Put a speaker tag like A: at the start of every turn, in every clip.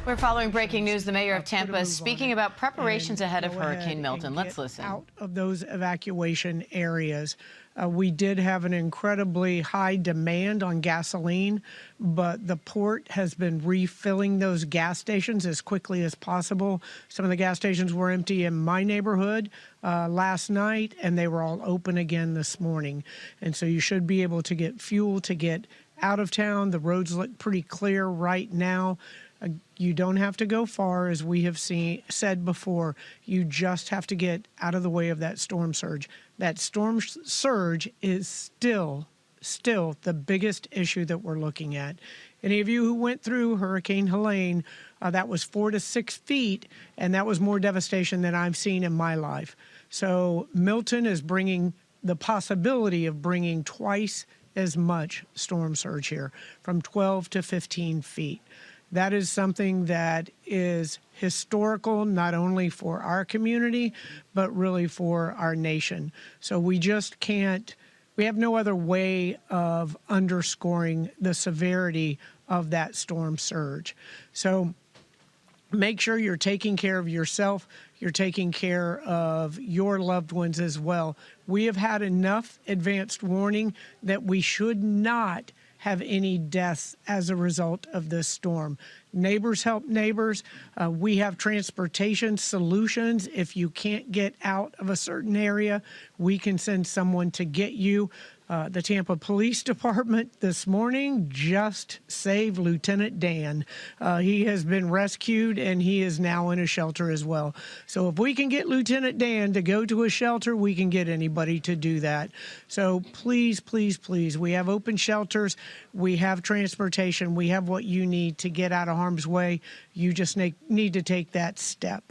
A: We're following breaking news. The mayor of Tampa is speaking about preparations ahead of Hurricane Milton. Let's listen.
B: Out of those evacuation areas. We did have an incredibly high demand on gasoline, but the port has been refilling those gas stations as quickly as possible. Some of the gas stations were empty in my neighborhood last night, and they were all open again this morning. And so you should be able to get fuel to get out of town. The roads look pretty clear right now. You don't have to go far, as we have said before. You just have to get out of the way of that storm surge. That storm surge is still the biggest issue that we're looking at. Any of you who went through Hurricane Helene, that was 4 to 6 feet, and that was more devastation than I've seen in my life. So Milton is bringing the possibility of bringing twice as much storm surge here, from 12 to 15 feet. That is something that is historical, not only for our community, but really for our nation. So we just can't, we have no other way of underscoring the severity of that storm surge. So make sure you're taking care of yourself. You're taking care of your loved ones as well. We have had enough advanced warning that we should not have any deaths as a result of this storm. Neighbors help neighbors. We have transportation solutions. If you can't get out of a certain area, we can send someone to get you. The Tampa Police Department this morning just saved Lieutenant Dan. He has been rescued, and he is now in a shelter as well. So if we can get Lieutenant Dan to go to a shelter, we can get anybody to do that. So please, please, please, we have open shelters. We have transportation. We have what you need to get out of harm's way. You just need to take that step.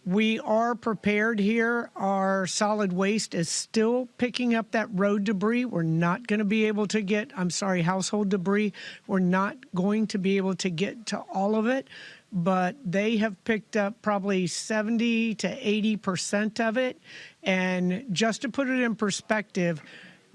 B: We are prepared here. Our solid waste is still picking up that road debris. We're not going to be able to get, household debris. We're not going to be able to get to all of it, but they have picked up probably 70 to 80% of it. And just to put it in perspective,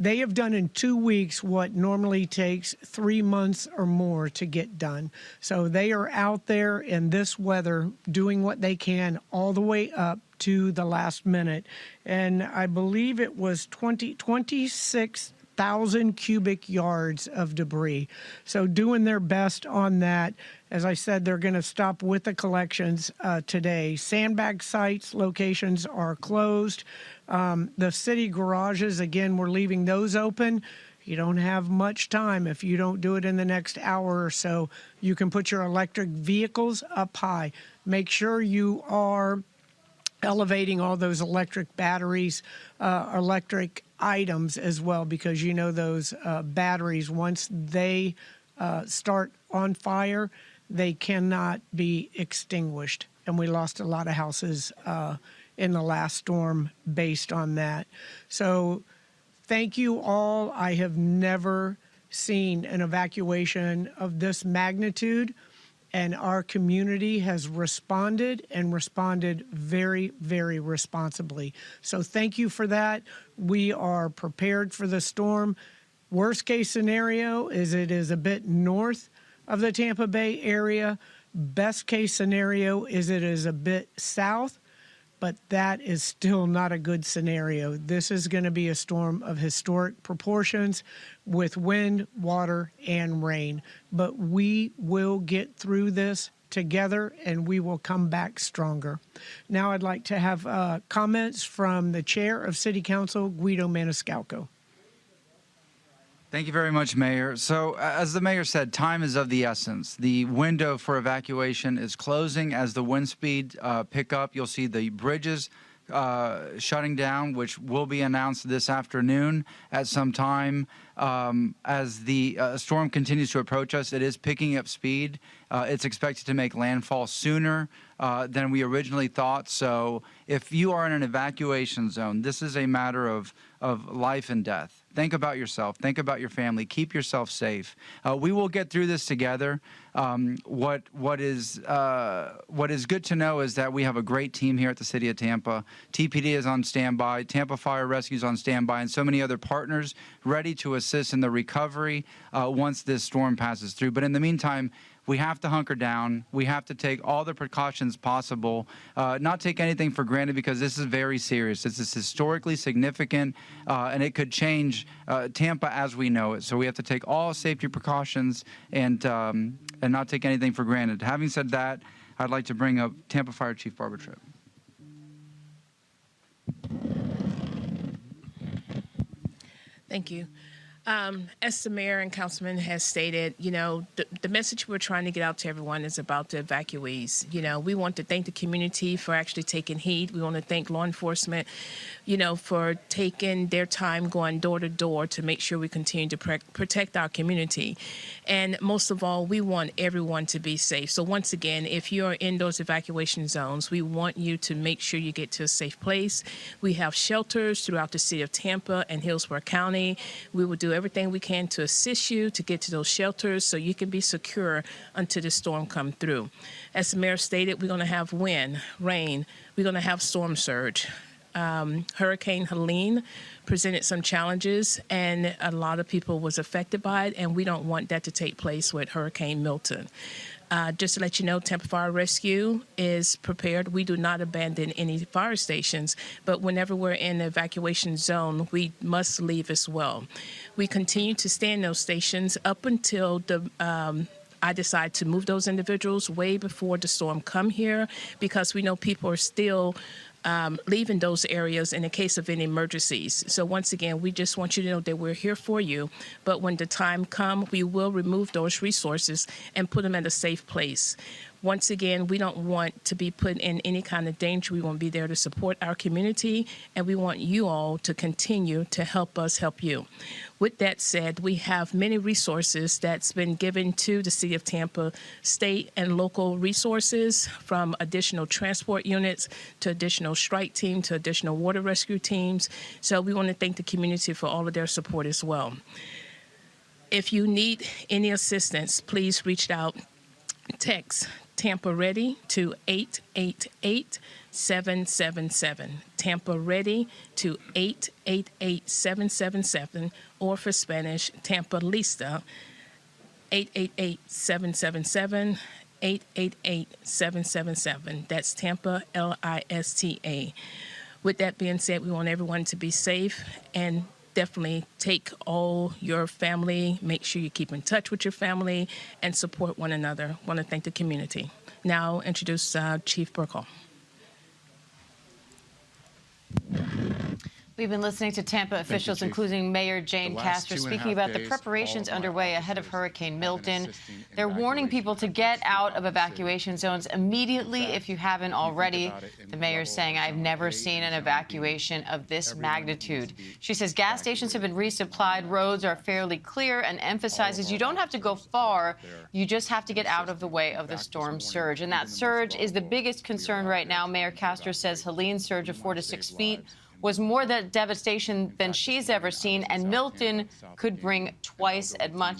B: they have done in 2 weeks what normally takes 3 months or more to get done. So they are out there in this weather doing what they can all the way up to the last minute. And I believe it was 26,000 cubic yards of debris. So doing their best on that. As I said, they're going to stop with the collections today. Sandbag sites, locations are closed. The city garages, again, we're leaving those open. You don't have much time if you don't do it in the next hour or so. You can put your electric vehicles up high. Make sure you are elevating all those electric batteries, electric items as well, because you know those batteries, once they start on fire, they cannot be extinguished. And we lost a lot of houses in the last storm based on that. So thank you all. I have never seen an evacuation of this magnitude, and our community has responded and responded very, very responsibly. So thank you for that. We are prepared for the storm. Worst case scenario is it is a bit north of the Tampa Bay area. Best case scenario is it is a bit south, but that is still not a good scenario. This is going to be a storm of historic proportions with wind, water, and rain. But we will get through this together, and we will come back stronger. Now I'd like to have comments from the Chair of City Council, Guido Maniscalco.
C: Thank you very much, Mayor. So, as the Mayor said, time is of the essence. The window for evacuation is closing as the wind speed pick up. You'll see the bridges shutting down, which will be announced this afternoon at some time. As the storm continues to approach us, it is picking up speed. It's expected to make landfall sooner than we originally thought. So if you are in an evacuation zone, this is a matter of life and death. Think about yourself. Think about your family. Keep yourself safe. We will get through this together. What is good to know is that we have a great team here at the City of Tampa. TPD is on standby. Tampa Fire Rescue is on standby, and so many other partners ready to assist in the recovery once this storm passes through. But in the meantime, we have to hunker down. We have to take all the precautions possible, not take anything for granted, because this is very serious. This is historically significant, and it could change Tampa as we know it. So we have to take all safety precautions and not take anything for granted. Having said that, I'd like to bring up Tampa Fire Chief Barbara Tripp.
D: Thank you. As the mayor and councilman has stated, the message we're trying to get out to everyone is about the evacuees. We want to thank the community for actually taking heed. We want to thank law enforcement, for taking their time going door to door to make sure we continue to protect our community. And most of all, we want everyone to be safe. So once again, if you're in those evacuation zones, we want you to make sure you get to a safe place. We have shelters throughout the city of Tampa and Hillsborough County. We will do everything we can to assist you to get to those shelters so you can be secure until the storm comes through. As the mayor stated, we're going to have wind, rain, we're going to have storm surge. Hurricane Helene presented some challenges, and a lot of people was affected by it, and we don't want that to take place with Hurricane Milton. Just to let you know, Tampa Fire Rescue is prepared. We do not abandon any fire stations, but whenever we're in the evacuation zone, we must leave as well. We continue to stay in those stations up until I decide to move those individuals way before the storm come here, because we know people are still leaving those areas in the case of any emergencies. So once again, we just want you to know that we're here for you, but when the time comes, we will remove those resources and put them in a safe place. Once again, we don't want to be put in any kind of danger. We want to be there to support our community, and we want you all to continue to help us help you. With that said, we have many resources that's been given to the City of Tampa, state and local resources, from additional transport units to additional strike team to additional water rescue teams. So we want to thank the community for all of their support as well. If you need any assistance, please reach out. Text Tampa Ready to 888-777. Tampa Ready to 888-777, or for Spanish, Tampa Lista, 888-777, 888-777. That's Tampa Lista. With that being said, we want everyone to be safe, and definitely take all your family, make sure you keep in touch with your family, and support one another. I want to thank the community. Now I'll introduce Chief Burkle.
A: We've been listening to Tampa officials, including Mayor Jane Castor, speaking about the preparations underway ahead of Hurricane Milton. They're warning people to get out of evacuation zones immediately if you haven't already. The mayor's saying, I've never seen an evacuation of this magnitude. She says gas stations have been resupplied, roads are fairly clear, and emphasizes you don't have to go far, you just have to get out of the way of the storm surge. And that surge is the biggest concern right now. Mayor Castor says Helene's surge of 4 to 6 feet was more devastation than she's ever seen, and Milton could bring twice as much.